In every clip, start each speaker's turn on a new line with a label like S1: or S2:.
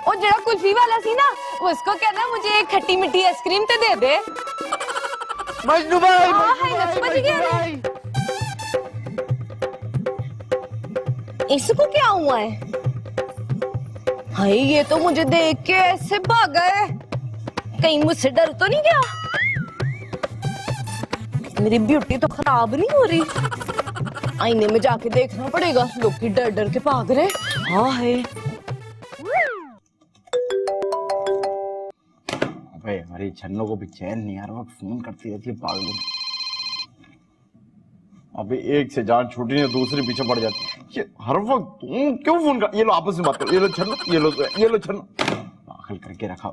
S1: और जरा कुल्फी वाला सी ना, उसको कहना मुझे एक खट्टी मीठी आइसक्रीम तो दे दे।
S2: मजनू भाई,
S1: इसको क्या हुआ है? हाय, ये तो मुझे देख के ऐसे भागा है, कहीं मुझसे डर तो नहीं गया? मेरी ब्यूटी तो खराब नहीं हो रही? आईने में जाके देखना पड़ेगा, लोग की डर डर के भाग रहे। हाँ है।
S2: अबे हमारी छन्नो को भी चैन नहीं, हर वक्त फोन करती रहती है पागल। अबे एक से जान छूटी नहीं, दूसरे पीछे पड़ जाती है। ये हर वक्त तुम क्यों फोन कर? ये लो आपस में बात करो। ये लो छन्नो, ये लो छन्नो, पागल करके रखा।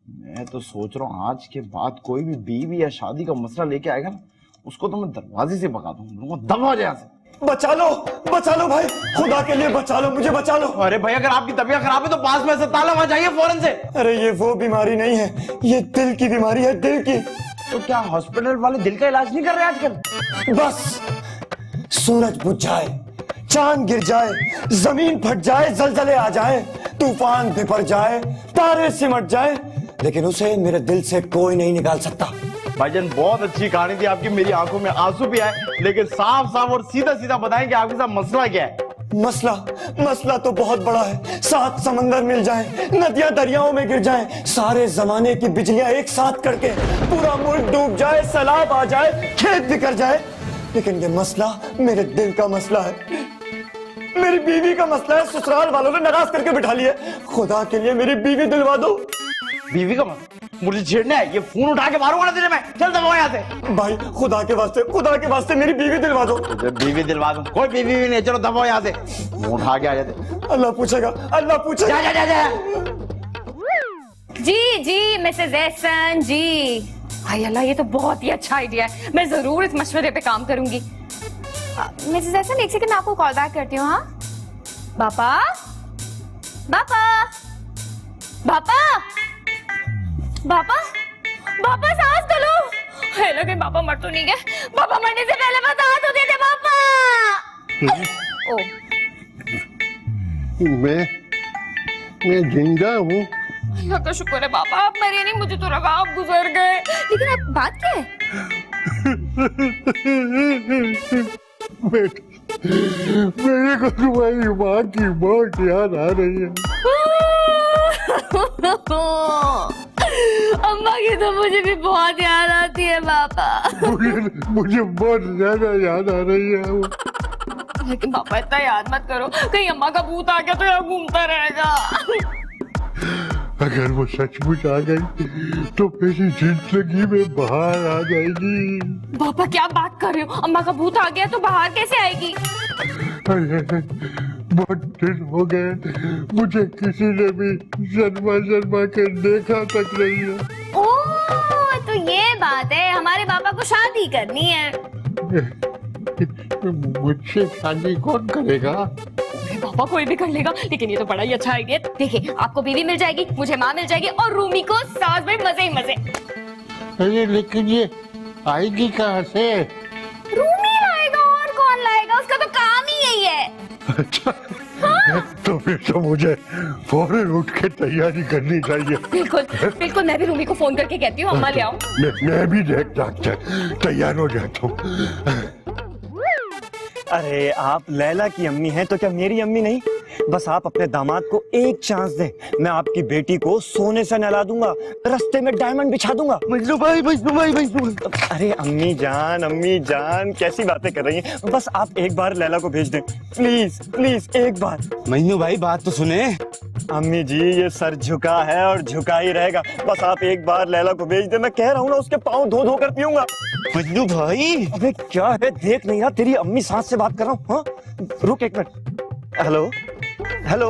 S2: मैं तो सोच रहा हूँ आज के बाद कोई भी बीवी या शादी का मसला लेके आएगा ना, उसको तो मैं दरवाजे से भगा दूंगा। दबा जाए यहाँ से।
S3: बचा लो भाई, खुदा के लिए बचा लो, मुझे बचा लो।
S2: अरे भाई, अगर आपकी तबीयत खराब है तो पास में अस्पताल है, वहां जाइए फौरन से।
S3: अरे ये वो बीमारी नहीं है, ये दिल की बीमारी है, दिल की।
S2: तो क्या हॉस्पिटल वाले दिल का इलाज नहीं कर रहे आजकल?
S3: बस सूरज बुझ जाए, चांद गिर जाए, जमीन फट जाए, जलजले आ जाए, तूफान बिफर जाए, तारे सिमट जाए, लेकिन उसे मेरे दिल से कोई नहीं निकाल सकता।
S2: भाईजान, बहुत अच्छी कहानी थी आपकी, मेरी आंखों में आंसू भी आए, लेकिन साफ साफ और सीधा सीधा बताएं कि आपके साथ मसला क्या है।
S3: मसला तो बहुत बड़ा है। 7 समंदर मिल जाएं, नदियां दरियाओं में गिर जाएं, सारे जमाने की बिजलियां एक साथ करके पूरा मुल्क डूब जाए, सैलाब आ जाए, खेत बिखर जाए, लेकिन ये मसला मेरे दिल का मसला है, मेरी बीवी का मसला है। ससुराल वालों ने नाराज करके बिठा लिया। खुदा के लिए मेरी बीवी दिलवा दो।
S2: बीवी का मसला? मुझे छेड़ना है? ये फोन उठा के मारूंगा ना तेरे में। चल दबाओ यहाँ से।
S3: भाई खुदा के वास्ते मेरी बीवी दिलवा दो।
S2: बीवी दिलवा दो? कोई बीवी भी नहीं, चलो दबाओ यहाँ से। उठा के आ जाते।
S3: अल्लाह पूछेगा।
S2: जा।
S1: जी मिसेस एहसन जी। हाय अल्लाह, ये तो बहुत ही अच्छा आइडिया है, मैं जरूर इस मशवरे पे काम करूंगी। मिसेस एहसन, एक सेकंड, आपको कॉल बैक करती हूँ। हाँ बापा, सांस तो लो। हेलो, कहीं पापा मर तो नहीं गए? पापा मरने से पहले बता तो देते पापा। ओ,
S4: मैं जिंदा हूँ।
S1: अल्लाह का शुक्र है पापा, आप मरे नहीं, मुझे तो लगा आप गुजर गए। लेकिन आप बात क्या है?
S4: मेरे को तुम्हारी माँ की बहुत याद आ रही है।
S1: अम्मा की तो मुझे भी बहुत याद आती है पापा।
S4: मुझे बहुत ज्यादा याद आ रही है वो।
S1: लेकिन पापा इतना याद मत करो, कहीं अम्मा का भूत आ गया तो यहाँ घूमता रहेगा।
S4: अगर वो सचमुच आ गई तो मेरी जिंदगी में बाहर आ जाएगी।
S1: पापा क्या बात कर रहे हो? अम्मा का भूत आ गया तो बाहर कैसे आएगी?
S4: अरे बहुत दिन हो गए, मुझे किसी ने भी जन्मा के देखा तक नहीं है।
S1: ओह, तो ये बात है, हमारे पापा को शादी करनी है।
S4: मुझसे शादी कौन करेगा?
S1: पापा कोई भी कर लेगा, लेकिन ये तो बड़ा ही अच्छा आइडिया। देखिए, आपको बीवी मिल जाएगी, मुझे माँ मिल जाएगी, और रूमी को सास में मजे ही मजे।
S4: अरे लेकिन ये आएगी कहाँ से?
S1: रूमी लाएगा, और कौन लाएगा? उसका तो काम ही यही है।
S4: अच्छा, हाँ? तो फिर तो मुझे फौरन उठ के तैयारी करनी चाहिए।
S1: बिल्कुल, मैं भी रूमी को फोन करके कहती हूँ अम्मा ले आओ।
S4: मैं भी तैयार हो जाता हूँ।
S3: अरे आप लैला की अम्मी हैं तो क्या मेरी अम्मी नहीं? बस आप अपने दामाद को एक चांस दें, मैं आपकी बेटी को सोने से नहला दूंगा, रास्ते में डायमंड बिछा दूंगा।
S4: मजनू भाई।
S3: अरे अम्मी जान कैसी बातें कर रही हैं? बस आप एक बार लैला को भेज दें, प्लीज एक बार।
S2: मजनू भाई बात तो सुने।
S3: अम्मी जी, ये सर झुका है और झुका ही रहेगा, बस आप एक बार लैला को भेज दें। मैं कह रहा हूँ ना, उसके पाँव धो धो कर पीऊंगा।
S2: मजनू भाई,
S3: अबे क्या है, देख नहीं रहा? तेरी अम्मी सांस से बात कर रहा हूँ। हाँ रुक एक मिनट। हेलो,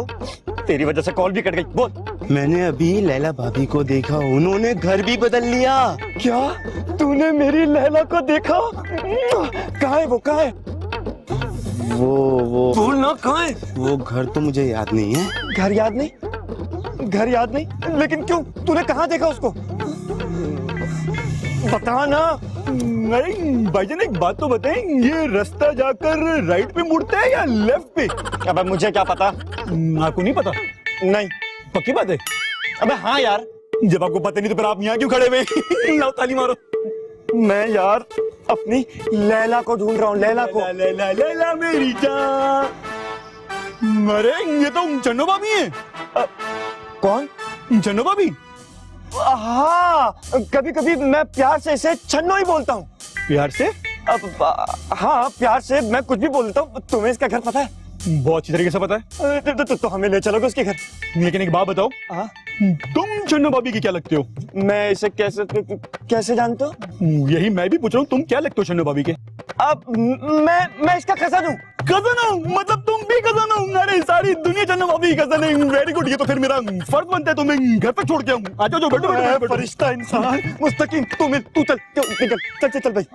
S3: तेरी वजह से कॉल भी कट गई। बोल।
S2: मैंने अभी लैला भाभी को देखा, उन्होंने घर भी बदल लिया।
S3: क्या तूने मेरी लैला को देखा? कहाँ है वो?
S2: वो
S3: बोल ना, कहाँ है
S2: वो? घर तो मुझे याद नहीं है।
S3: घर याद नहीं? लेकिन क्यों? तूने कहाँ देखा उसको? बता ना।
S5: नहीं भाईजान, एक बात तो बताएं, ये रास्ता जाकर राइट पे मुड़ता है या लेफ्ट पे?
S3: अब मुझे क्या पता?
S5: आपको नहीं पता?
S3: नहीं।
S5: पक्की बात है?
S3: अबे हाँ यार।
S5: जब आपको पता नहीं तो फिर आप यहाँ क्यों खड़े हुए? लाओ ताली मारो।
S3: मैं यार अपनी लैला को ढूंढ रहा हूँ, लैला को।
S5: लैला लैला मेरी जान। अरे ये तो चन्नो भाभी है।
S3: कौन?
S5: चन्नो भाभी?
S3: हाँ, कभी कभी मैं प्यार से इसे छन्नो ही बोलता हूँ।
S5: प्यार से?
S3: हाँ, प्यार से मैं कुछ भी बोलता हूँ। तुम्हें इसका घर पता है?
S5: बहुत अच्छी तरीके से पता है।
S3: तो हमें ले चलोगे उसके घर?
S5: लेकिन एक बात बताओ,
S3: हाँ?
S5: तुम चन्नो भाभी की क्या लगते हो?
S3: मैं इसे कैसे जानते हो?
S5: यही मैं भी पूछ रहा हूँ, तुम क्या लगते हो चन्नो भाभी के?
S3: अब मैं इसका कजन हूँ।
S5: कजन हो? मतलब तुम भी कजन हो? अरे सारी दुनिया चन्नो भाभी कजन है। Very good. ये तो फिर मेरा फर्ज बनता है तुम्हें घर पे छोड़ के आऊँ। आ जाओ, बैठो बैठो।
S3: फरिश्ता इंसान मुस्तकीम, तू चल निकल, चल भाई।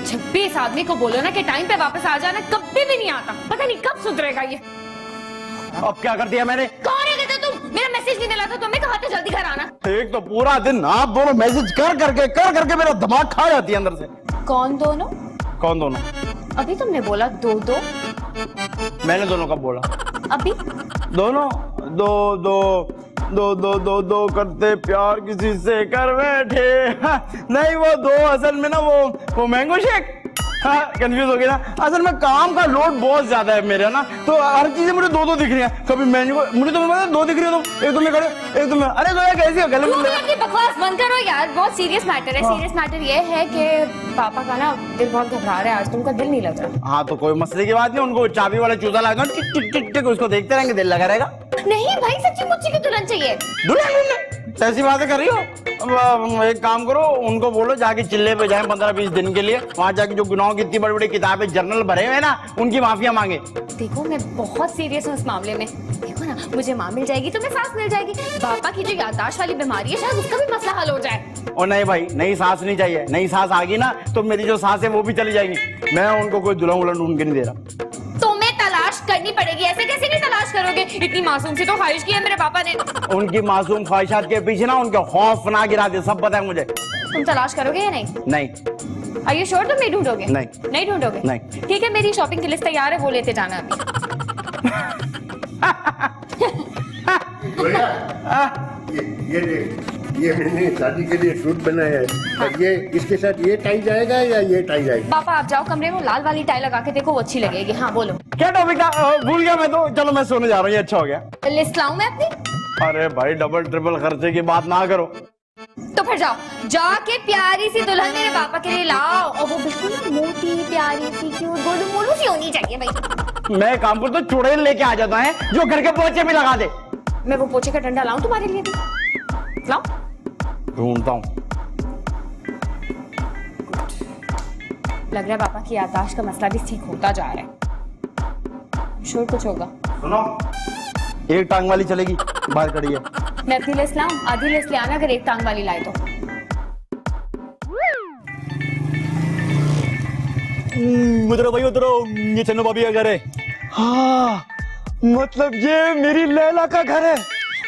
S1: 26 आदमी को बोलो ना कि टाइम पे वापस आ जाना, कभी भी नहीं आता। पता नहीं कब सुधरेगा ये।
S2: अब क्या कर दिया मैंने?
S1: कौन है कहते तुम? मेरा मैसेज नहीं मिला था तुम्हें, कहा था जल्दी घर आना।
S2: एक तो पूरा दिन आप दोनों मैसेज कर करके मेरा दिमाग खा जाती है अंदर से।
S1: कौन दोनों?
S2: कौन दोनों?
S1: अभी तुमने बोला दो।
S2: मैंने दोनों कब बोला?
S1: अभी
S2: दोनों दो करते प्यार किसी से कर बैठे। नहीं वो दो असल में ना वो मैंगो शेक। हाँ, कंफ्यूज हो गया ना। असल में काम का लोड बहुत ज्यादा है मेरे ना, तो हर चीजें मुझे दो दिख रही है। कभी मैंगो, मुझे तो पता है दो दिख रही है। तो एक तुम खड़े, एक तुम। अरे तो कैसी हो गले में?
S1: अपनी बकवास बंद करो यार, बहुत सीरियस मैटर है। सीरियस मैटर ये है कि पापा का ना दिल बहुत घबरा रहा है आज, तुमका दिल नहीं लग रहा।
S2: हाँ तो कोई मसले की बात नहीं, उनको चाबी वाला चूजा लगा दो, टिक टिक टिक टिक, उसको देखते रहेंगे, दिल लगा रहेगा।
S1: नहीं भाई, सच्ची मुच्ची की दुल्हन चाहिए।
S2: दुल्हन ऐसी बातें कर रही हो? अब एक काम करो, उनको बोलो जाके चिल्ले पे जाएं 15-20 दिन के लिए। वहां जाके जो गुनाहों की इतनी बड़ी बड़ी किताबें जर्नल भरे हुए ना, उनकी माफिया मांगे।
S1: देखो मैं बहुत सीरियस हूँ इस मामले में। देखो ना, मुझे माँ मिल जाएगी तो मैं सास मिल जाएगी। पापा की जो याददाश्त वाली बीमारी है, शायद उसका भी मसला हल हो जाए।
S2: और नहीं भाई, नई सास नहीं चाहिए। नई सास आ गई ना तो मेरी जो सास है वो भी चली जाएगी। मैं उनको कोई दुल्हन वुल्हन ढूंढ के नहीं दे रहा।
S1: तुम्हें तलाश करनी पड़ेगी, ऐसे कैसे नहीं तलाश करोगे? इतनी मासूम सी तो ख्वाहिश की है मेरे पापा ने।
S2: उनकी मासूम ख्वाहिशात के पीछे ना उनके खौफ ना गिरा दे, सब पता है मुझे।
S1: तुम तलाश करोगे या नहीं?
S2: नहीं।
S1: Are you sure तुम नहीं ढूंढोगे?
S2: नहीं
S1: ढूंढोगे?
S2: नहीं।
S1: ठीक है, मेरी शॉपिंग की लिस्ट तैयार है, वो लेते जाना अभी।
S4: ये देख, ये मैंने शादी के लिए सूट बनाया है। और ये इसके साथ ये टाई जाएगा या ये टाई जाएगी?
S1: पापा आप जाओ कमरे में, लाल वाली टाई लगा के देखो, वो अच्छी लगेगी। हाँ बोलो।
S2: क्या टॉपिक था? भूल गया मैं तो। चलो मैं सोने जा रहा हूँ, ये अच्छा हो गया।
S1: लिस्ट लाऊं मैं अपनी?
S2: अरे भाई, डबल ट्रिपल खर्चे की बात ना करो।
S1: तो फिर जाओ, जाके प्यारी सी दुल्हन मेरे पापा के लिए लाओ, और वो बिल्कुल ना मोटी प्यारी सी क्यूट गोलू मोलू सी होनी चाहिए भाई।
S2: मैं काम पर तो चुड़ैल लेके आ जाता है जो घर के पोछे भी लगा दे।
S1: मैं वो पोछे का डंडा लाऊं तुम्हारे लिए भी? लाऊं?
S2: ढूंढता हूँ।
S1: लग रहा है पापा की याददाश्त का मसला भी ठीक होता जा रहा है। श्योर कुछ होगा।
S2: सुनो, एक टांग वाली चलेगी, बाहर खड़ी है।
S1: मैं अपनी लिस्ट लाऊं? आधी लिस्ट ले आना अगर एक टांग वाली लाए तो।
S5: उधरो भाई उधरो, ये चन्नो भाभी का घर है।
S3: हाँ, मतलब ये मेरी लैला का घर है।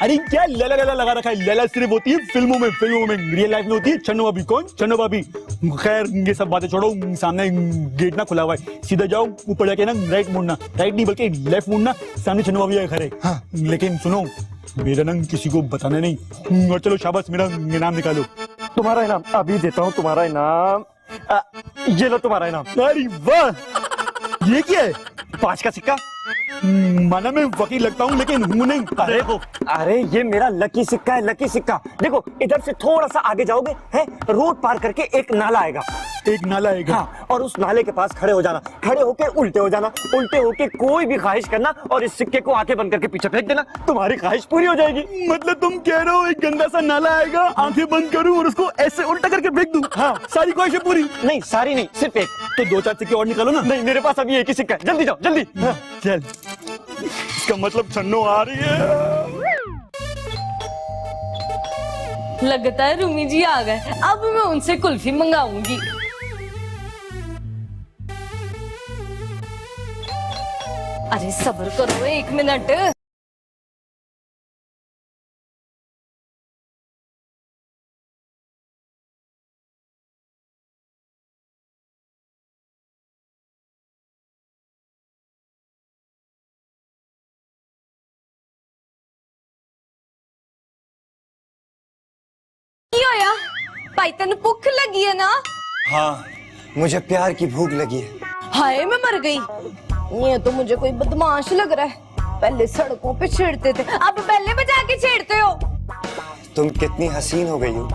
S5: अरे क्या लैला लैला लगा रखा है? लैला सिर्फ होती है फिल्मों में, रियल लाइफ में होती है चन्नो भाभी। कौन चन्नो भाभी? खैर ये सब बातें छोड़ो, सामने गेट ना खुला हुआ है, सीधा जाओ, ऊपर जाके ना राइट मुड़ना, राइट नहीं बल्कि लेफ्ट मुड़ना, सामने चन्नो भाभी का घर है। हाँ, लेकिन सुनो, मेरा नाम किसी को बताना नहीं। और चलो शाबाश, मेरा इनाम निकालो।
S3: तुम्हारा इनाम अभी देता हूँ, तुम्हारा इनाम। ये लो तुम्हारा इनाम।
S5: अरे वाह, ये क्या है? 5 का सिक्का? माना मैं वकील लगता हूँ लेकिन हूँ नहीं।
S3: अरे ये मेरा लकी सिक्का है, लकी सिक्का। देखो इधर से थोड़ा सा आगे जाओगे, है रोड पार करके एक नाला आएगा।
S5: एक नाला आएगा?
S3: हाँ, और उस नाले के पास खड़े हो जाना, खड़े होके उल्टे हो जाना, उल्टे होके कोई भी ख्वाहिश करना और इस सिक्के को आंखें बंद करके पीछे फेंक देना, तुम्हारी ख्वाहिश पूरी हो जाएगी।
S5: मतलब तुम कह रहे हो एक गंदा सा नाला आएगा, आंखें बंद करूं और उसको ऐसे उल्टा करके फेंक दूं? हाँ, सारी ख्वाहिशें पूरी?
S3: नहीं, सारी नहीं, सिर्फ एक।
S5: तो 2-4 सिक्के और निकालो ना।
S3: नहीं, मेरे पास अभी एक ही सिक्का है, जल्दी जाओ जल्दी।
S5: हाँ, चल, इसका मतलब छन्नो आ रही है।
S1: लगता है रूमी जी आ गए, अब मैं उनसे कुल्फी मंगाऊंगी। अरे सब्र करो 1 मिनट। भाई तेन भूख लगी है ना?
S3: हाँ, मुझे प्यार की भूख लगी है।
S1: हाय मैं मर गई। ये तो मुझे कोई बदमाश लग रहा है। पहले सड़कों पे छेड़ते थे, अब पहले बजा के छेड़ते हो।
S3: तुम कितनी हसीन हो गई हो।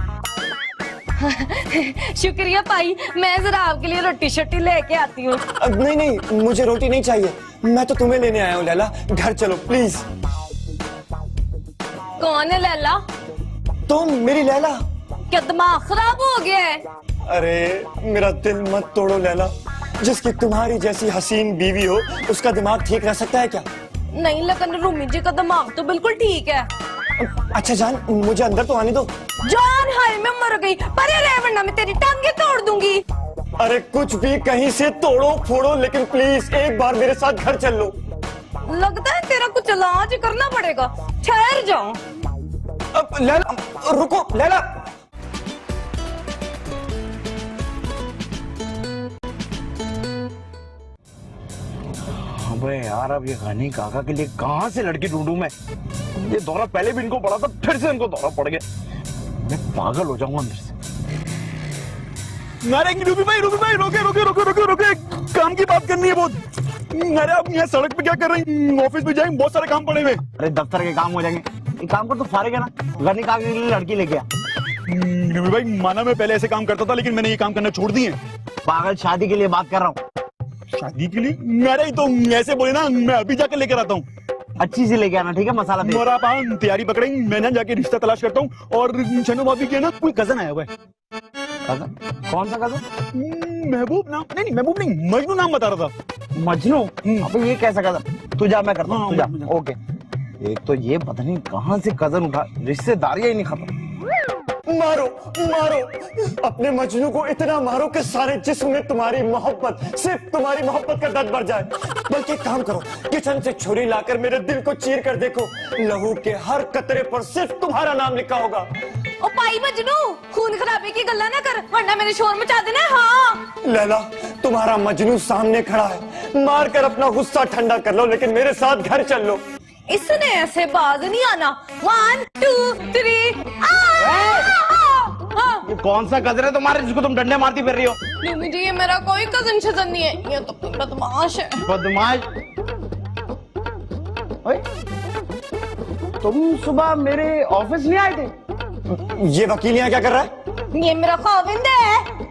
S1: शुक्रिया भाई, मैं जरा आपके लिए रोटी शोटी लेके आती हूँ।
S3: नहीं नहीं, मुझे रोटी नहीं चाहिए, मैं तो तुम्हें लेने आया हूँ लैला। घर चलो प्लीज।
S1: कौन है लैला?
S3: तुम, मेरी लैला।
S1: क्या दिमाग खराब हो गया है?
S3: अरे मेरा दिल मत तोड़ो लैला। जिसकी तुम्हारी जैसी हसीन बीवी हो उसका दिमाग ठीक रह सकता है क्या?
S1: नहीं, लेकिन रूमी जी का दिमाग तो बिल्कुल ठीक है।
S3: अच्छा जान, मुझे अंदर तो आने दो।
S1: जान, हाय मैं मर गई। परे रह वरना मैं तेरी टांगे तोड़ दूंगी।
S3: अरे कुछ भी कहीं से तोड़ो फोड़ो, लेकिन प्लीज एक बार मेरे साथ घर चल लो।
S1: लगता है तेरा कुछ इलाज करना पड़ेगा। ठहर जाओ।
S3: अब लैला रुको, लैला।
S2: अबे यार, अब ये गनी काका के लिए कहां से लड़की ढूंढूं मैं? ये दौरा पहले भी इनको पड़ा था, फिर से इनको दौरा पड़ गया। मैं पागल हो जाऊंगा अंदर से।
S5: अरे रूबी भाई रोके रोके रोके रोके रोके, काम की बात करनी है बहुत। अरे आप यहाँ सड़क पे क्या कर रहे हैं? ऑफिस में जाएंगे, बहुत सारे काम पड़े हुए।
S2: अरे दफ्तर के काम हो जाएंगे। एक काम कर, तो फारिग है ना, गनी काका के लिए लड़की लेके आ।
S5: रूबी भाई, माना मैं पहले ऐसे काम करता था, लेकिन मैंने ये काम करना छोड़ दिए।
S2: पागल, शादी के लिए बात कर रहा हूँ।
S5: शादी के लिए? अरे तो ऐसे बोले ना, मैं अभी जाकर लेकर आता हूँ।
S2: अच्छी सी लेके आना, ठीक है? मसाला दे।
S5: मोरा पान तैयारी पकड़ेंगे, मैं ना जाके रिश्ता तलाश करता हूँ। और छन्नू भाभी के ना कोई कजन आया हुआ है।
S2: कजन? कौन सा कजन?
S5: महबूब नाम? नहीं महबूब नहीं, मजनू नाम बता रहा था।
S2: मजनू? अबे ये कैसा कजन? तू जा, मैं करता हूँ, तू जा।
S5: जा।
S2: ओके। एक तो ये पता नहीं कहां से कजन उठा, रिश्तेदारियां ही नहीं खत्म।
S3: मारो मारो, अपने मजनू को इतना मारो कि सारे जिस्म में तुम्हारी मोहब्बत, सिर्फ तुम्हारी मोहब्बत का दर्द बढ़ जाए। बल्कि एक काम करो, किचन से छुरी लाकर मेरे दिल को चीर कर देखो। लहू के हर कतरे पर सिर्फ तुम्हारा नाम लिखा होगा।
S1: ओ भाई मजनू, खून खराबे की गल्ला ना कर, वरना मैंने शोर मचा देना है। हाँ
S3: लैला, तुम्हारा मजनू सामने खड़ा है, मार कर अपना गुस्सा ठंडा कर लो, लेकिन मेरे साथ घर चल लो।
S1: इसने ऐसे बाज नहीं आना। 1 2 3।
S2: ये कौन सा कजन है तुम्हारे जिसको तुम डंडे मारती फिर रही हो?
S1: रूमी जी, ये मेरा कोई कजन शजन नहीं है, ये तो कोई बदमाश है।
S2: बदमाश? ओए, तुम सुबह मेरे ऑफिस नहीं आए थे?
S3: ये वकील यहाँ क्या कर रहा है?
S1: ये मेरा खाविंद है।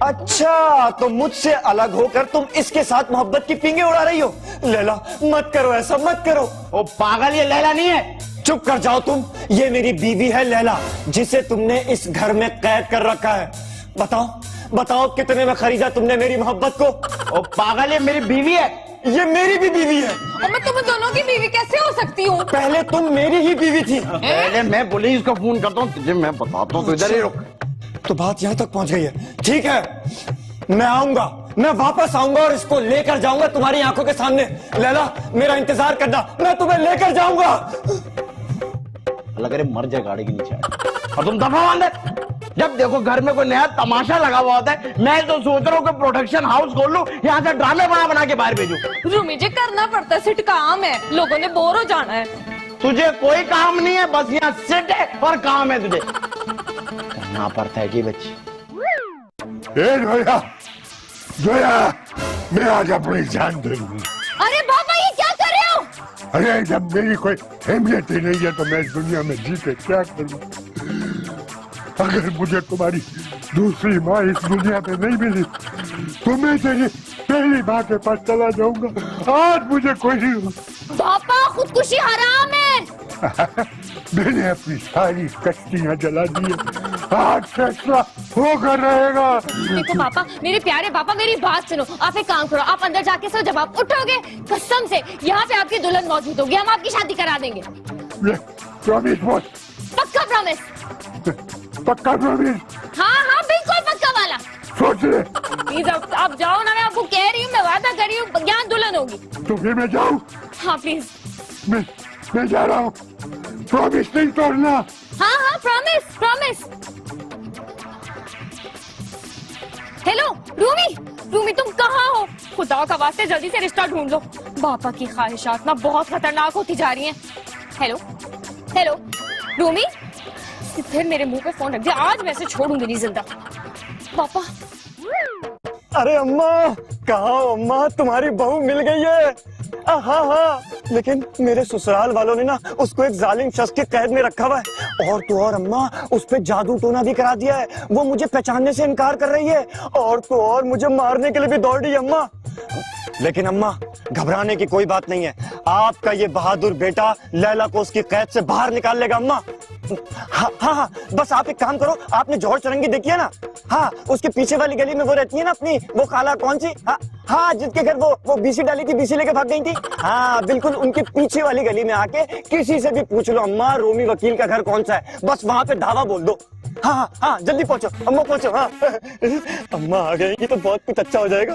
S3: अच्छा, तो मुझसे अलग होकर तुम इसके साथ मोहब्बत की पींगे उड़ा रही हो। लैला मत करो ऐसा, मत करो।
S2: ओ पागल, ये लैला नहीं है।
S3: चुप कर जाओ तुम। ये मेरी बीवी है लैला, जिसे तुमने इस घर में कैद कर रखा है। बताओ बताओ, कितने में खरीदा तुमने मेरी मोहब्बत को?
S2: ओ पागल, ये मेरी बीवी है।
S3: ये मेरी भी बीवी है।
S1: और मैं तुम दोनों की बीवी कैसे हो सकती हूँ?
S3: पहले तुम मेरी ही बीवी थी।
S2: पहले मैं पुलिस को फोन करता हूँ, तुझे मैं बताता हूँ। तो इधर ही रुक।
S3: तो बात यहाँ तक पहुंच गई है। ठीक है, मैं आऊंगा, मैं वापस आऊंगा और इसको लेकर जाऊंगा तुम्हारी आंखों के सामने। लैला, मेरा इंतजार करना, मैं तुम्हें लेकर जाऊंगा।
S2: लग रहे मर जाए गाड़ी के नीचे। और तुम दफा अंदर। जब देखो घर में कोई नया तमाशा लगा हुआ होता है, मैं तो सोच रहा हूँ कि प्रोडक्शन हाउस खोल लूं, यहाँ से ड्रामे बना बना के बाहर भेजूं।
S1: रूमी जी, करना पड़ता है, सिट काम है, लोगों ने बोर हो जाना है।
S2: तुझे कोई काम नहीं है, बस यहाँ सिट है और काम है तुझे। करना पड़ता है कि बच्ची।
S4: ए जोया, जोया, मैं आज अपनी जान दे दूंगा।
S1: अरे बाबा, ये क्या कर रहे हो?
S4: अरे जब मेरी कोई अहमियत ही नहीं है तो मैं इस दुनिया में जी के क्या करूं? अगर मुझे तुम्हारी दूसरी माँ इस दुनिया में नहीं मिली तो मैं तेरी पहली माँ के पास चला जाऊंगा। आज मुझे कोई नहीं।
S1: पापा, खुदकुशी हराम है।
S4: मैंने अपनी सारी कश्तियां जला दी है, आज फैसला होकर रहेगा।
S1: देखो पापा, मेरे प्यारे पापा, मेरी बात सुनो। आप एक काम करो, आप अंदर जाके सो, जब आप उठोगे कसम से यहाँ पे आपकी दुल्हन मौजूद होगी, हम आपकी शादी करा देंगे।
S4: Promise boss?
S1: पक्का प्रॉमिस?
S4: पक्का प्रॉमिस?
S1: हाँ हाँ, बिल्कुल पक्का वाला।
S4: सोच ले।
S1: प्लीज आप जाओ ना, मैं आपको कह रही हूँ, मैं वादा कर रही हूँ, यहाँ दुल्हन होगी।
S4: तो फिर मैं जाऊँ?
S1: हाँ प्लीज।
S4: मैं जा रहा हूँ, प्रॉमिस नहीं तोड़ना।
S1: हाँ हाँ, promise promise. Hello Rumi, Rumi तुम कहाँ हो? खुदा का वास्ते जल्दी से रिश्ता ढूंढ लो, पापा की ख्वाहिशात ना बहुत खतरनाक होती जा रही हैं। हेलो हेलो रूमी, इसने फिर मेरे मुंह पे फोन रख दिया। आज मैं इसे छोड़ूंगी नहीं जिंदा। पापा।
S3: अरे अम्मा, कहाँ हो अम्मा? तुम्हारी बहू मिल गई है। हाँ हाँ, लेकिन मेरे ससुराल वालों ने ना उसको एक जालिम शख्स की कैद में रखा हुआ है। और तो और अम्मा, उस पे जादू टोना भी करा दिया है। वो मुझे पहचानने से इनकार कर रही है और तो और मुझे मारने के लिए भी दौड़ रही है अम्मा। लेकिन अम्मा, घबराने की कोई बात नहीं है। आपका ये बहादुर बेटा लैला को उसकी कैद से बाहर निकाल लेगा अम्मा। हाँ हाँ हाँ, बस आप एक काम करो, आपने जौहर चौरंगी देखी है ना? हाँ, उसके पीछे वाली गली में वो रहती है ना अपनी, वो खाला कौन सी? हाँ हाँ, जिसके घर वो बीसी डाली थी, बीसी लेके भाग गई थी। हाँ बिल्कुल, उनके पीछे वाली गली में आके किसी से भी पूछ लो अम्मा, रोमी वकील का घर कौन सा है, बस वहां पे धावा बोल दो। हाँ हाँ हाँ, जल्दी पहुंचो अम्मा, पहुंचो। हाँ अम्मा आ गई तो बहुत कुछ अच्छा हो जाएगा।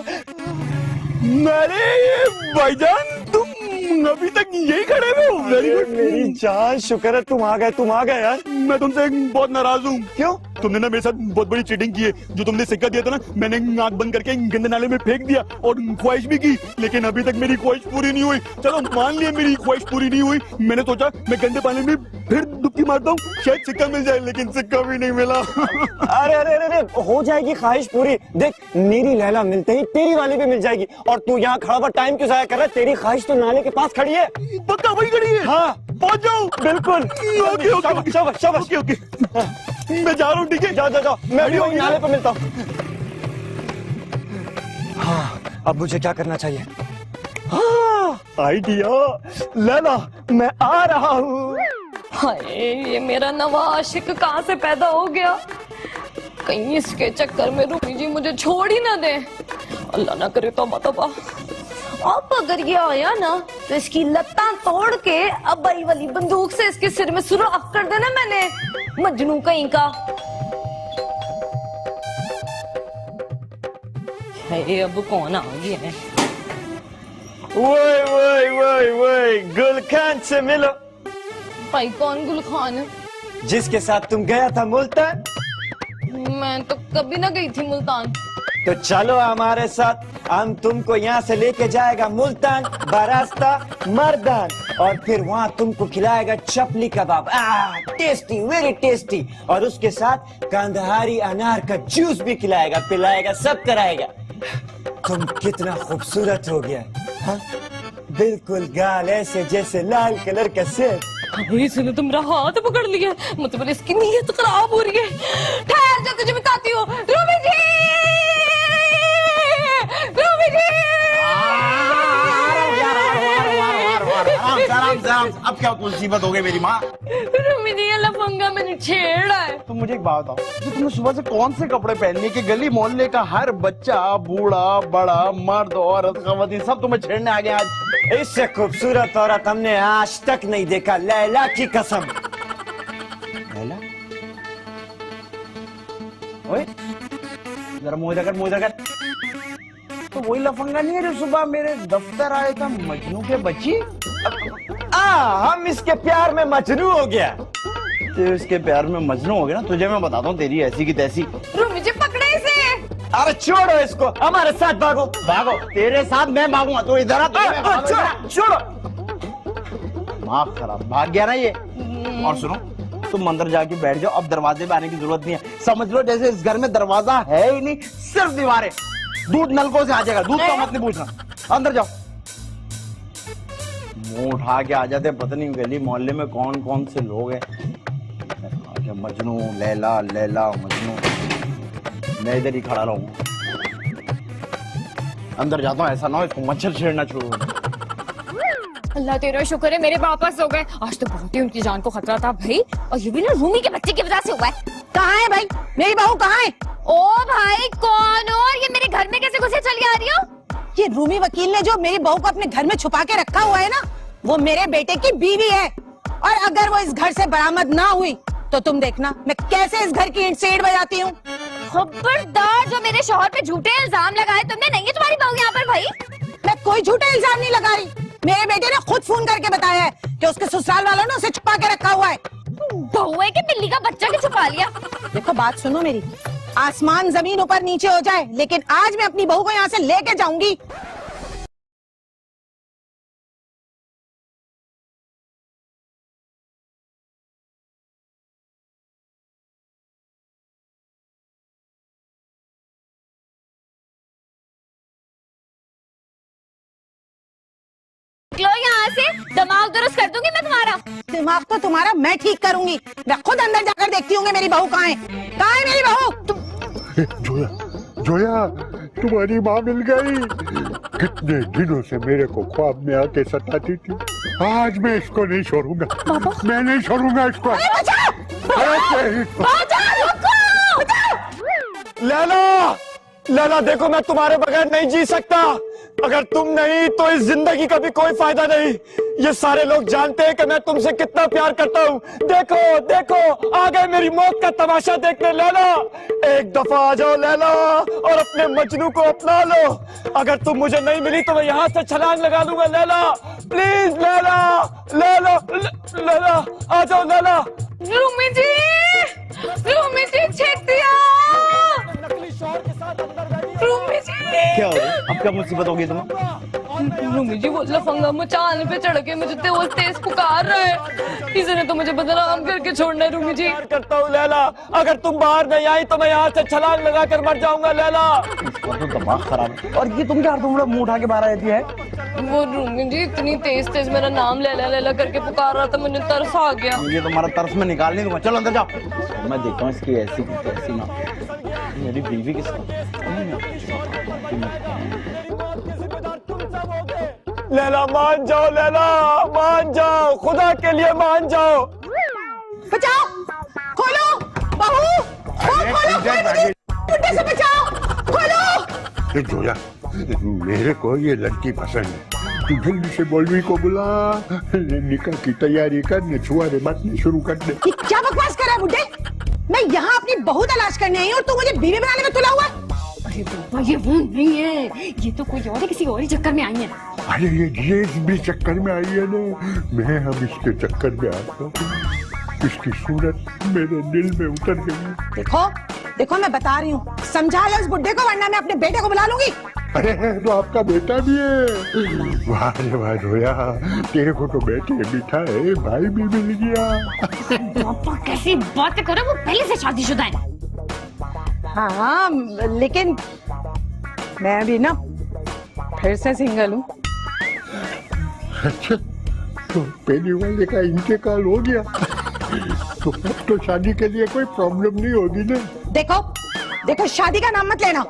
S5: अरे भाईजान, तुम अभी तक यही खड़े हुए हो? Very good.
S3: मेरी जान, शुक्र है तुम आ गए यार।
S5: मैं तुमसे बहुत नाराज हूँ।
S3: क्यों?
S5: तुमने ना मेरे साथ बहुत बड़ी चीटिंग की है। जो तुमने सिक्का दिया था ना, मैंने आंख बंद करके गंदे नाले में फेंक दिया और ख्वाहिश भी की, लेकिन अभी तक मेरी ख्वाहिश पूरी नहीं हुई। चलो मान लिया मेरी ख्वाहिश पूरी नहीं हुई, मैंने सोचा मैं गंदे पानी में फिर डुबकी मारता हूँ, शायद सिक्का मिल जाए, लेकिन सिक्का भी नहीं मिला।
S3: अरे अरे अरे, हो जाएगी ख्वाहिश पूरी। देख, मेरी लैला मिलते ही तेरी वाली भी मिल जाएगी। और तू यहाँ खड़ा हुआ टाइम क्यों जाया कर रहा है? तेरी ख्वाहिश तो नाले के पास खड़ी है।
S5: पक्का वही खड़ी है?
S3: हाँ,
S5: पहुंच जाओ।
S3: बिल्कुल।
S5: ओके ओके
S3: शाबाश शाबाश।
S5: ओके ओके, मैं जा रहा हूँ। ठीक है,
S3: जाओ जाओ जाओ, मैं भी वही नाले पे मिलता हूँ। हाँ, अब मुझे क्या करना चाहिए? हाँ, आइडिया। लैला, मैं आ रहा हूँ।
S1: हाय, ये मेरा नवा आशिक कहाँ से पैदा हो गया? कहीं इसके चक्कर में रूमी जी मुझे छोड़ ही ना दे। अल्लाह ना करे तौबा। अब अगर ये आया ना तो इसकी लत्तां तोड़ के अब्बाई वाली बंदूक से इसके सिर में सुराख कर देना मैंने, मजनू कहीं का। है, अब कौन आ गया है?
S3: वही गुलखान से मिलो।
S1: भाई कौन गुल खान है?
S3: जिसके साथ तुम गया था मुल्तान।
S1: मैं तो कभी ना गई थी मुल्तान।
S3: तो चलो हमारे साथ, हम तुमको यहाँ से लेके जाएगा मुल्तान बरास्ता मर्दान, और फिर वहाँ तुमको खिलाएगा चपली कबाब, टेस्टी, वेरी टेस्टी। और उसके साथ कंदहारी अनार का जूस भी खिलाएगा, पिलाएगा, सब कराएगा। तुम कितना खूबसूरत हो गया, हाँ? बिल्कुल गाल ऐसे जैसे लाल कलर का सेब।
S1: इसने तो मेरा हाथ पकड़ लिया, मतलब इसकी नीयत खराब हो रही है। ठहर जा, तुझे बताती हूँ। रूमी जी, रूमी जी।
S2: आराम। अब क्या मुसीबत हो गई मेरी माँ?
S1: रूमी जी, ये लफंगा मैंने छेड़ा है।
S2: तुम मुझे एक बात बताओ, जो तुमने सुबह से कौन से कपड़े पहनने के, गली मोहल्ले का हर बच्चा, बूढ़ा बड़ा, मर्द औरत खवातीन सब तुम्हें छेड़ने आ गए आज?
S3: इससे खूबसूरत औरत हमने आज तक नहीं देखा, लैला की कसम।
S2: लैला? ओए, जरा मुंह इधर कर। तो वही लफंगा नहीं है जो सुबह मेरे दफ्तर आया था, मजनू के बच्ची?
S3: हम इसके प्यार में मजनू हो गया।
S2: तो इसके प्यार में मजनू हो गया ना, तुझे मैं बताता हूँ तेरी ऐसी की तैसी।
S1: रूमी जी, पकड़े इसे।
S3: अरे छोड़ो इसको, हमारे साथ भागो।
S2: तेरे साथ मैं भागूंगा, तो इधर आ।
S3: छोड़ो।
S2: दिमाग खराब, भाग गया ना ये। और सुनो, तुम अंदर जाके बैठ जाओ, अब दरवाजे पे आने की जरूरत नहीं है। समझ लो जैसे इस घर में दरवाजा है ही नहीं, सिर्फ दीवारें। दूध नलकों से आ जाएगा, दूध का मत नहीं पूछना। अंदर जाओ। मुंह उठा के आ जाते, पता नहीं गली मोहल्ले में कौन कौन से लोग हैं। मजनू, लैला मजनू। मैं इधर ही खड़ा रहूंगा। अंदर जाता हूँ, ऐसा ना हो इसको मच्छर छेड़ना शुरू हो।
S1: अल्लाह तेरा शुक्र है मेरे वापस हो गए। आज तो बहुत ही उनकी जान को खतरा था भाई, और ये भी ना रूमी के बच्चे की वजह से हुआ है।
S6: कहाँ है भाई, मेरी बहू कहाँ है?
S1: ओ भाई, कौन हो? और ये मेरे घर में कैसे घुसे चली आ रही हो?
S6: ये रूमी वकील ने जो मेरी बहू को अपने घर में छुपा के रखा हुआ है ना, वो मेरे बेटे की बीवी है। और अगर वो इस घर से बरामद ना हुई तो तुम देखना मैं कैसे इस घर की ईंट से ईंट बजाती हूँ।
S1: खबरदार, जो मेरे शौहर पे झूठे इल्जाम लगाए तुमने, नहीं है तुम्हारी बहू यहाँ पर भाई।
S6: मैं कोई झूठा इल्जाम नहीं लगा रही, मेरे बेटे ने खुद फोन करके बताया है कि उसके ससुराल वालों ने उसे छुपा के रखा हुआ है।
S1: बहू है कि बिल्ली का बच्चा के छुपा लिया?
S6: देखो बात सुनो मेरी, आसमान जमीन ऊपर नीचे हो जाए, लेकिन आज मैं अपनी बहू को यहाँ से लेके जाऊंगी।
S1: दिमाग दुरुस्त कर दूंगी मैं तुम्हारा।
S6: दिमाग तो तुम्हारा मैं ठीक करूंगी। मैं खुद अंदर जाकर देखती हूँ मेरी बहू कहाँ है। कहाँ है मेरी बहू?
S4: जोया, जोया, तुम्हारी माँ मिल गई। कितने दिनों से मेरे को ख्वाब में आके सताती थी। आज मैं इसको नहीं छोड़ूंगा, मैं नहीं छोड़ूंगा इसको।
S3: लैला, लैला देखो मैं तुम्हारे बगैर नहीं जी सकता। अगर तुम नहीं तो इस जिंदगी का भी कोई फायदा नहीं। ये सारे लोग जानते हैं कि मैं तुमसे कितना प्यार करता हूँ। देखो देखो आ गए मेरी मौत का तमाशा देखने। लैला एक दफा आ जाओ लैला और अपने मजनू को अपना लो। अगर तुम मुझे नहीं मिली तो मैं यहाँ से छलांग लगा दूंगा। लैला प्लीज, लैला लैला लैला आ जाओ लैला।
S1: रूमी जी, रूमी जी छेक दिया।
S3: नकली शौहर के साथ अंदर बैठी
S1: रूमी जी,
S2: क्या हो गया? अब क्या मुसीबत होगी तुम्हें?
S1: रूमी जी वो लफंगा मचान पे चढ़ के मुझे तेज तेज पुकार रहा है। किसी ने तो मुझे बदनाम करके छोड़ना है रूमी जी।
S3: प्यार करता हूँ लैला। अगर तुम बाहर नहीं आई तो मैं यहाँ से छलांग लगा कर मर जाऊंगा लैला।
S2: इसका तो दिमाग खराब है। और ये तुम क्या तुम मुंह उठा के बाहर आती है?
S1: वो रूमी जी इतनी तेज तेज मेरा नाम लैला लैला करके पुकार रहा था, मुझे तरस आ गया।
S2: ये तुम्हारा तरस में निकाल नहीं दूंगा। चलो अंदर जाओ। मैं देखता हूँ इसकी ऐसी की तैसी ना। मेरी बीवी किसका?
S3: लैला मान जाओ, लैला मान जाओ, खुदा के लिए मान जाओ।
S6: बचाओ, खोलो बहू, बुड्ढे से बचाओ, खोलो।
S4: जोया, मेरे को ये लड़की पसंद है। तू जल्दी से मौलवी को बुला, निकाह की तैयारी कर, छुआरे बांटने शुरू कर दे।
S6: ये क्या बकवास कर रहा है बुड्ढे? मैं यहाँ अपनी बहू तलाश करने आई हूँ और तू मुझे बीवी बनाने में तुला हुआ है।
S1: अरे बाबा ये वो नहीं है, ये तो कोई और है, किसी और ही चक्कर में आई है।
S4: अरे ये इस भी चक्कर में आई है ना, मैं हम इसके चक्कर में आता हूँ। इसकी सूरत मेरे दिल में उतर गई।
S6: देखो देखो मैं बता रही हूँ, समझा लो इस बुड्ढे को वरना मैं अपने बेटे को बुला लूंगी।
S4: अरे तो आपका बेटा भी है। वाह रे वाह जोया, तेरे को तो बेटे बिठा है, भाई भी मिल गया।
S1: पापा कैसी बात करे, वो पहले से शादीशुदा है।
S6: हाँ लेकिन मैं भी ना फिर से सिंगल हूँ।
S4: अच्छा, तो पहले वाले का इंतकाल हो गया, तो अब तो शादी के लिए कोई प्रॉब्लम नहीं होगी ना।
S6: देखो देखो शादी का नाम मत लेना।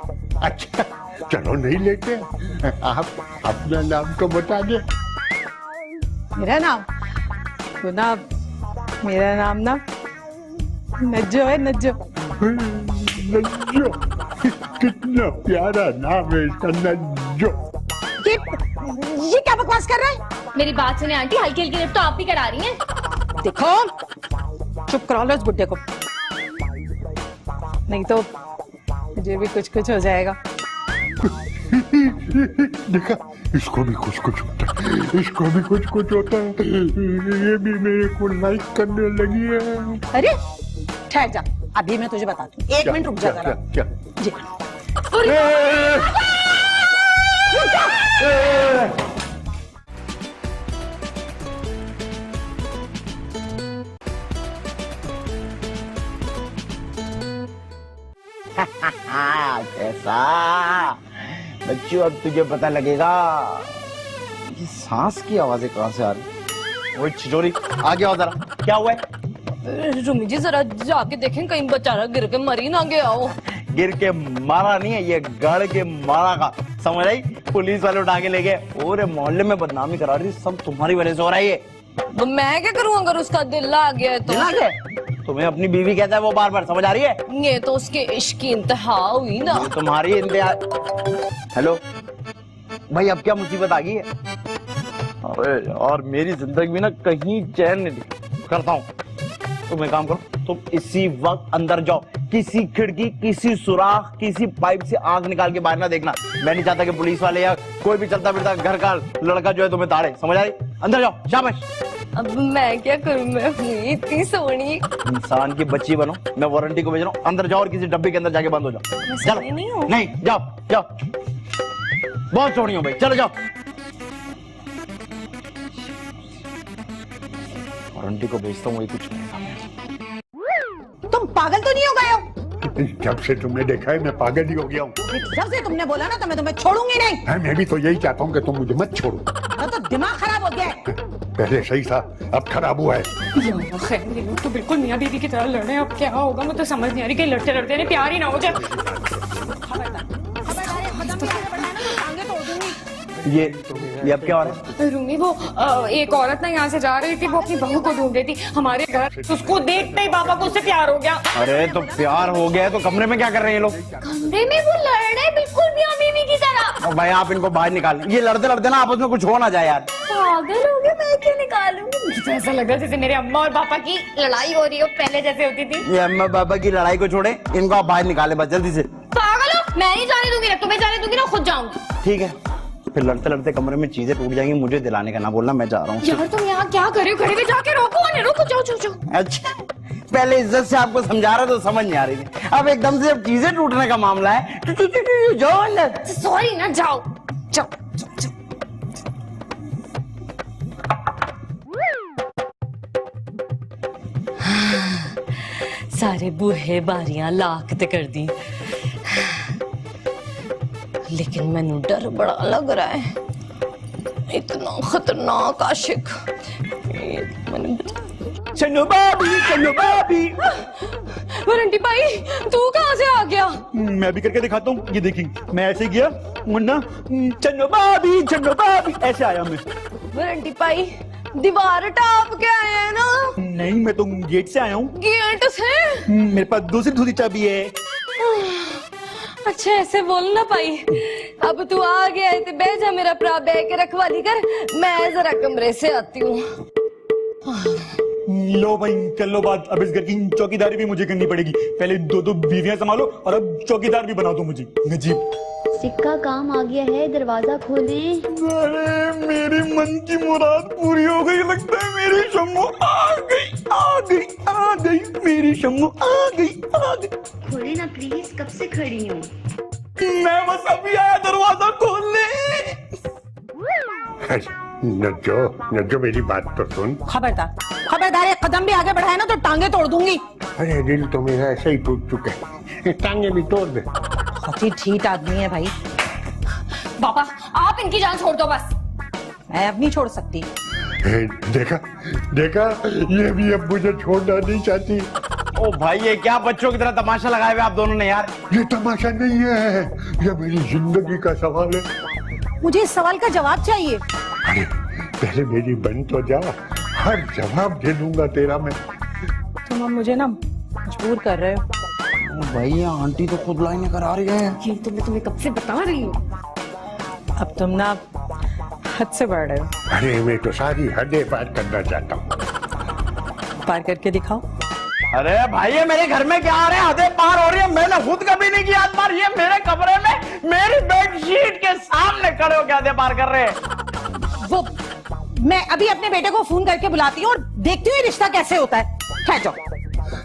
S4: अच्छा चलो नहीं लेते, आप अपना नाम तो बता दे।
S6: मेरा नाम तो ना, मेरा नाम ना नज्जो है, नज्जो।
S4: नज्जो, कितना प्यारा नाम है इसका, नज्जो।
S6: ये क्या बकवास कर रहा है?
S1: मेरी बात सुने आंटी, हल्की हल्की लिफ्ट तो आप ही करा रही हैं।
S6: देखो चुप करा लो इस बुड्ढे को, नहीं तो मुझे भी कुछ कुछ हो जाएगा।
S4: देखा, इसको भी कुछ कुछ होता है, इसको भी कुछ कुछ होता है। ये भी मेरे को लाइक करने लगी है।
S6: अरे ठहर जा, अभी मैं तुझे बताती हूँ। 1 मिनट रुक जा जरा।
S4: क्या?
S6: जी
S2: कैसा बच्चों, अब तुझे पता लगेगा ये सांस की आवाजें कहाँ से आ रही। वो छिजोरी आगे आओ जरा, क्या हुआ है?
S1: रूमी जी जरा जाके देखें कहीं बेचारा गिर के मरी ना गया हो।
S2: गिर के मारा नहीं है, ये गड़ के मारा का, समझ आई? पुलिस वाले उठा के ले गए और मोहल्ले में बदनामी करा रही, सब तुम्हारी वजह से हो रहा है ये।
S1: तो मैं क्या करूँ अगर उसका दिल आ गया है तो?
S2: दिल आ गया? तुम्हें अपनी बीवी कहता है वो बार बार, समझ आ रही है?
S1: ये तो उसके इश्क की इंतहा हुई ना।
S2: ये तुम्हारी इंतहा। हेलो भाई, अब क्या मुसीबत आ गई है? अरे यार मेरी जिंदगी में ना कहीं चैन नहीं करता हूँ। तुम एक काम करो, तुम इसी वक्त अंदर जाओ, किसी खिड़की, किसी सुराख, किसी पाइप से आंख निकाल के बाहर ना देखना। मैं नहीं चाहता कि पुलिस वाले या कोई भी चलता फिरता घर का लड़का जो है तुम्हें ताड़े, समझ आई? अंदर जाओ, शाबाश।
S1: अब मैं क्या करूँ, मैं हुई इतनी सोनी।
S2: इंसान की बच्ची बनो, मैं वारंटी को भेज रहा हूँ। अंदर जाओ और किसी डब्बे के अंदर जाके बंद हो जाओ।
S1: मैं
S2: चलो।
S1: सोनी नहीं हूँ।
S2: नहीं, जाओ जाओ, बहुत सोनी हो भाई, चलो जाओ। वारंटी को भेजता हूँ, वही कुछ करेगा।
S6: तुम पागल तो नहीं हो गए हो?
S4: जब से तुमने देखा है मैं पागल ही हो गया हूँ।
S6: जब से तुमने बोला ना तो मैं तुम्हें छोड़ूंगी नहीं।
S4: मैं भी तो यही चाहता हूँ कि तुम मुझे मत छोड़ो।
S6: तो दिमाग खराब हो गया है।
S4: पहले सही था, अब खराब हुआ है।
S1: यार खैर ये लोग तो बिल्कुल मियाँ बीवी की तरह लड़ रहे हैं। अब क्या होगा मुझे तो समझ नहीं आ रही कि लड़ते लड़ते नहीं प्यार ही ना हो जाए।
S2: ये अब क्या हो रहा है?
S1: रूमी वो एक औरत ना यहाँ से जा रही थी, वो अपनी बहू को ढूंढ रही थी हमारे घर। उसको देखते ही पापा को उससे प्यार हो गया।
S2: अरे तो प्यार हो गया है तो कमरे में क्या कर रहे हैं ये लोग?
S1: कमरे में वो लड़ रहे बिल्कुल मियाँ बीवी की तरह।
S2: और भाई आप इनको बाहर निकाल, ये लड़ते लड़ते ना आपस में कुछ हो ना जाए यार।
S1: पागल हो गए, मैं क्यों निकालूंगी? मुझे तो ऐसा लग रहा है जैसे मेरे अम्मा और पापा की लड़ाई हो रही हो पहले जैसे होती थी।
S2: ये अम्मा पापा की लड़ाई को छोड़े, इनको आप बाहर निकाले बस जल्दी से।
S1: पागल हो, मैं नहीं जाने दूंगी ना, तुम्हें जाने दूंगी ना खुद जाऊंगी।
S2: ठीक है, फिर लड़ते लड़ते कमरे में चीजें टूट जाएंगी, मुझे दिलाने का ना बोलना, मैं जा रहा हूँ।
S1: यार तुम यहाँ क्या कर रहे हो? खड़े हुए जाके रोको उन्हें, रोको, जाओ जाओ जाओ।
S2: अच्छा, पहले इज्जत से आपको समझा रहा तो समझ नहीं आ रही थी, अब एकदम से अब चीजें टूटने का मामला है जाओ अंदर।
S1: सॉरी ना, जाओ जाओ जाओ जाओ। सारे बूहे बारियां लाख ते कर दी, लेकिन मैनू डर बड़ा लग रहा है। इतना खतरनाक आशिक।
S5: चन्नो बाबी।
S1: वारंटी भाई तू कहाँ से आ गया?
S5: मैं भी करके दिखाता हूँ, ये देखिए मैं ऐसे ही गया मुन्ना, चन्नो बाबी ऐसे आया मैं।
S1: वारंटी भाई दीवार टाप के आए हैं ना?
S5: नहीं, मैं तो गेट से आया हूँ।
S1: गेट से?
S5: मेरे पास दूसरी चाबी है।
S1: अच्छा ऐसे बोल ना पाई। अब तू आ गया है तो बैठ जा, मेरा भरा बैग के रखवाली कर, मैं जरा कमरे से आती हूँ।
S5: लो भाई कर लो बात, अब इस घर की चौकीदारी भी मुझे करनी पड़ेगी। पहले दो बीवियां संभालो और अब चौकीदार भी बना दो मुझे। नजीब
S7: सिक्का काम आ गया है, दरवाजा खोलें।
S5: अरे मेरे मन की मुराद पूरी हो गई, लगता है मेरी शम्मो आ गई मेरी शम्मो आ गई।
S7: खोले ना प्लीज, कब से खड़ी हूँ।
S5: मैं बस अभी आया दरवाजा खोलने।
S4: नज्जो मेरी बात तो सुन।
S6: खबरदार एक कदम भी आगे बढ़ाए ना तो टांगे तोड़ दूंगी।
S4: अरे दिल तो मेरा ऐसे ही टूट चुका है, टांगे भी तोड़ दे।
S6: बहुत ठीक आदमी है भाई।
S1: पापा आप इनकी जान छोड़ दो बस।
S6: मैं अब नहीं छोड़ सकती।
S4: देखा ये भी अब मुझे छोड़ना नहीं चाहती।
S2: ओ भाई ये क्या बच्चों की तरह तमाशा लगाए हुए आप दोनों ने यार।
S4: ये तमाशा नहीं है, ये मेरी जिंदगी का सवाल है।
S6: मुझे इस सवाल का जवाब चाहिए।
S4: अरे पहले मेरी बन तो जा, हर जवाब दे दूंगा तेरा मैं।
S6: तुम अब मुझे ना मजबूर कर रहे हो।
S2: भाई ये आंटी तो खुद लाइनें करा रही है।
S1: ये तो मैं तुम्हें कब से बता रही हूँ।
S6: अब तुम ना हद से बढ़ रहे हो।
S4: अरे मैं तो सारी हदें पार करना चाहता हूँ।
S6: पार करके दिखाओ।
S2: अरे भाई ये मेरे घर में क्या आ रहे हैं, हदें पार हो रही है। मैंने खुद कभी नहीं किया पार, ये मेरे कमरे में मेरी बेडशीट के सामने खड़े होकर हदें पार कर रहे हैं।
S6: वो मैं अभी अपने बेटे को फोन करके बुलाती हूँ और देखती हूँ ये रिश्ता कैसे होता है। ठहर जाओ।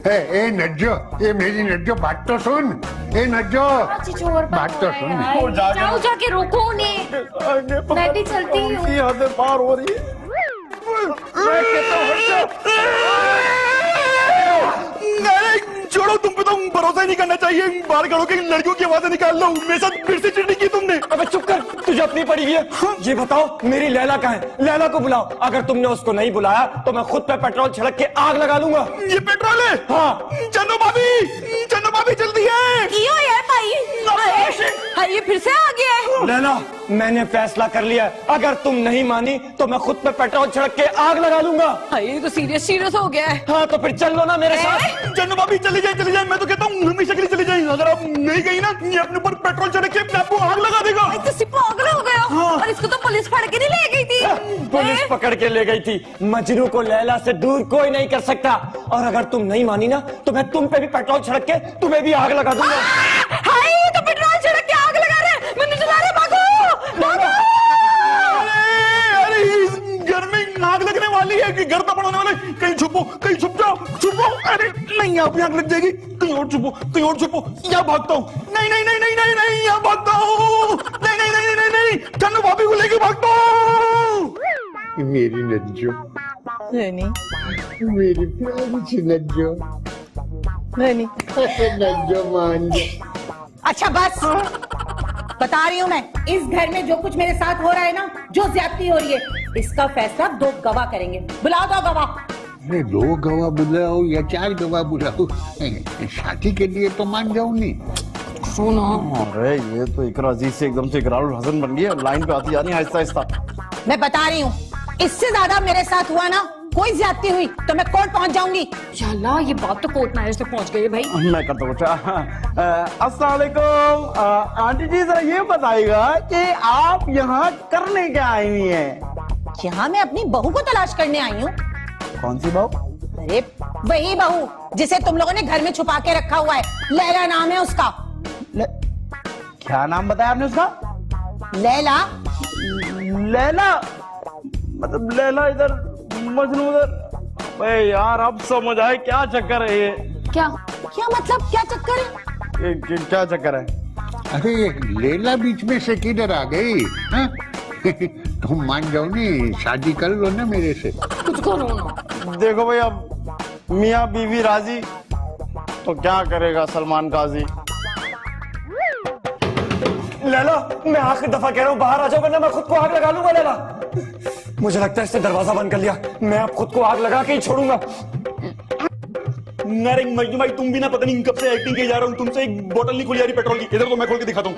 S4: ए नज्जो, ये मेरी नज्जो बात तो सुन। ए नज्जो बात तो सुन।
S1: जाओ जाके रोको उन्हें, मैं भी चलती हूँ।
S2: हदें पार हो रही है।
S5: छोड़ो, तुम पे तो भरोसा ही नहीं करना चाहिए। बाहर खड़ो के लड़कियों की आवाजें निकाल लो। मेरे साथ फिर से चिट्ठी की तुमने।
S3: अबे चुप कर, तुझे अपनी पड़ी है। ये बताओ मेरी लैला कहाँ है? लैला को बुलाओ। अगर तुमने उसको नहीं बुलाया तो मैं खुद पे पेट्रोल छिड़क के आग लगा लूंगा।
S5: ये पेट्रोल है?
S3: हाँ।
S5: चन्नो भाभी जल्दी है।
S1: क्यों यार भाई? हाँ ये फिर से आ गया है।
S3: लैला मैंने फैसला कर लिया है, अगर तुम नहीं मानी तो मैं खुद पे पेट्रोल छिड़क के आग लगा लूंगा।
S1: हाँ ये तो सीरियस हो गया है।
S3: हाँ तो फिर चल लो ना मेरे साथ।
S5: चन्नो भाभी चली जाए। मैं तो कहता हूँ हमेशा के लिए चली जाए। अगर आप नहीं गई ना, ये अपने ऊपर पेट्रोल छिड़क के अपने आप को आग लगा देगा।
S1: तो सिर्फ पागल हो गया।
S3: हाँ।
S1: और इसको तो पुलिस फड़ के नहीं ले गई थी।
S3: पुलिस पकड़ के ले गई थी। मजनू को लैला से दूर कोई नहीं कर सकता। और अगर तुम नहीं मानी ना तो मैं तुम पे भी पेट्रोल छिड़क के तुम्हें भी आग लगा दूंगा।
S1: हाय ये तो पेट्रोल छिड़क के आग लगा रहे हैं। मैंने चला रहे, भागो।
S5: अरे इस घर में आग लगने वाली है कि घर तो पड़ने वाला है। कहीं छुप जाओ। अरे नहीं, यहाँ पे आग लग जाएगी। कहीं और छुपो। यहाँ भागता हूँ। नहीं, यहाँ भागता हूँ। नहीं, चन्नो भाभी को लेके भागता हूँ।
S4: मेरी नज्जो, मेरी प्यारी सी नज्जो, नज्जो मान जा।
S6: अच्छा बस बता रही हूँ मैं, इस घर में जो कुछ मेरे साथ हो रहा है ना, जो ज्यादती हो रही है, इसका फैसला 2 गवाह करेंगे। बुलाओ 2 गवाह।
S4: अरे 2 गवाह बुलाओ या 4 गवाह बुलाओ, शादी के लिए तो मान जाऊं नहीं।
S1: सुनो,
S2: अरे ये तो इकरा अजीज से एकदम से इकरारुल हसन बन गई है, लाइन पे आती जानी आहिस्ता आहिस्ता।
S6: मैं बता रही हूँ, इससे ज्यादा मेरे साथ हुआ ना, कोई ज्यादती हुई तो मैं कोर्ट पहुंच जाऊंगी।
S1: अल्लाह ये बात तो कोर्ट मैरिज तक पहुंच गई है भाई।
S2: मैं करता हूँ। अस्सलाम वालेकुम। आंटी जी जरा ये बताइएगा कि आप यहाँ करने क्या आई हुई हैं?
S6: यहाँ मैं अपनी बहू को तलाश करने आई हूँ।
S2: कौन सी बहू?
S6: अरे वही बहू जिसे तुम लोगों ने घर में छुपा के रखा हुआ है, लैला नाम है उसका।
S2: क्या नाम बताया आपने उसका?
S6: लैला।
S2: लैला? मतलब लैला इधर, मजनू उधर। अबे यार अब समझ आए क्या चक्कर है ये।
S6: क्या क्या मतलब, क्या चक्कर है?
S2: क्या चक्कर है?
S4: अरे लैला बीच में से किधर आ गई? हाँ? तुम मान जाओ नहीं, शादी कर लो ना मेरे से।
S1: कुछ करो ना।
S2: देखो भाई, अब मियाँ बीवी राजी तो क्या करेगा सलमान काजी।
S3: लैला, मैं आखिरी दफा कह रहा हूँ बाहर आ जाओ, वरना मैं खुद को आग लगा लूंगा। लैला, मुझे लगता है इसने दरवाजा बंद कर लिया। मैं अब खुद को आग लगा के ही छोड़ूंगा।
S5: अरे मजनू भाई, तुम भी ना पता नहीं कब से एक्टिंग किए जा रहा हूँ। तुमसे एक बोतल नहीं खुली जा रही पेट्रोल की। इधर को मैं खोल के दिखाता हूँ,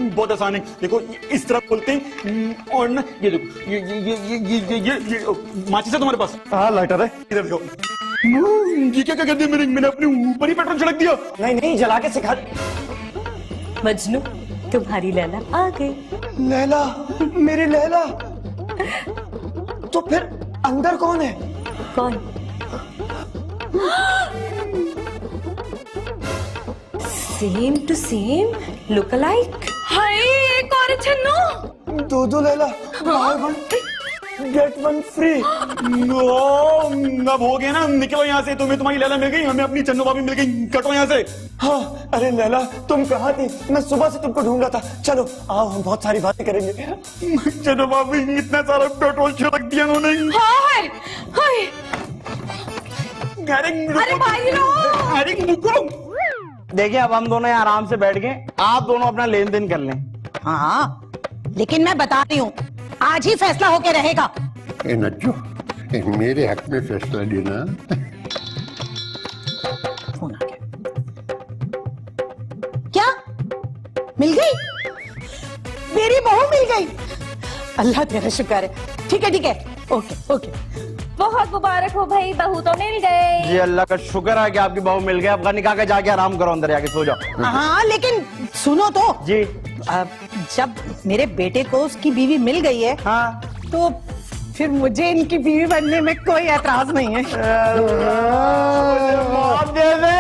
S5: बहुत आसान है। देखो इस तरह खोलते हैं और ना ये देखो, ये माचिस है तुम्हारे पास?
S3: हाँ लाइटर है।
S5: इधर देखो। ये क्या कर दिया मैंने अपने ऊपर ही पेट्रोल छिड़क दिया।
S3: नहीं नहीं, जला के सिखा।
S1: मजनू तुम्हारी लैला आ गई।
S3: लैला, मेरी लैला। तो फिर अंदर कौन है?
S1: कौन? Same to same look alike. Hi एक और छन्नू।
S3: दो लैला, बाय 1 गेट 1 फ्री।
S5: अब हो गया ना, निकलो यहाँ से। तुम्हें तुम्हारी लैला मिल गई, हमें अपनी चन्नू भाभी मिल गई। कटो यहाँ से।
S3: हाँ, अरे लैला तुम कहाँ थी? मैं सुबह से तुमको ढूंढ रहा था। चलो आओ, हम बहुत सारी बातें करेंगे।
S5: चन्नू भाभी, इतना सारा पेट्रोल छिड़क दिया उन्होंने।
S1: हाय हाय।
S5: अरे
S1: भाई लो।
S5: अरे रुको।
S2: देखिए अब हम दोनों यहाँ आराम से बैठ के आप दोनों अपना लेन देन कर लें।
S6: हाँ, लेकिन मैं बता रही हूँ, आज ही फैसला होके रहेगा।
S4: ए नज्जो, मेरे हक में फैसला देना।
S6: फोन आ गया। क्या मिल गई? मेरी बहू मिल गई। अल्लाह तेरा शुक्र है। ठीक है, ओके ओके।
S1: बहुत मुबारक हो भाई, बहू तो मिल गई।
S2: जी अल्लाह का शुक्र है कि आपकी बहू मिल गई। अब निकाह के जाके आराम करो, अंदर जाके सो जाओ।
S6: हाँ, लेकिन सुनो तो
S2: जी।
S6: जब मेरे बेटे को उसकी बीवी मिल गई है,
S2: हाँ,
S6: तो फिर मुझे इनकी बीवी बनने में कोई एतराज नहीं है।
S2: माफ दे दे।